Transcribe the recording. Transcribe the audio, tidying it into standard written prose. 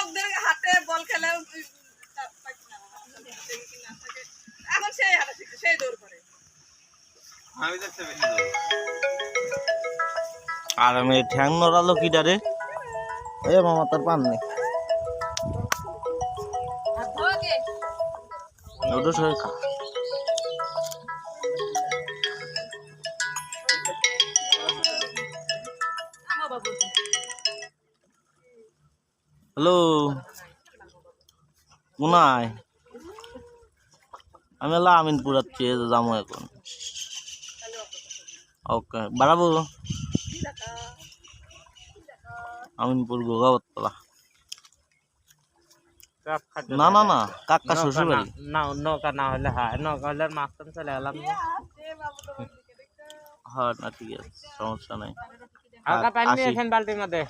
লোকদের হাতে বল খেলেও এখন সেই হাতে শিখছে, সেই দৌড় করে। আমি দেখতে বেশি আর আমি ঠ্যাং নড়ালো কি ডারে এ মামা তার পান নেই ওটা সবাই খা হ্যালো কোনায় আমি হলো আমিনপুর যাচ্ছি যাবো এখন ওকে বাড়াবো আমিনপুর গোগাবতলা না না না কাকা শ্বশুর বাড়ি না নৌকা না হলে হ্যাঁ নৌকা হলে মাঝখান চলে গেলাম হ্যাঁ না ঠিক আছে সমস্যা নাই হালকা পানি নিয়েছেন বালতির মধ্যে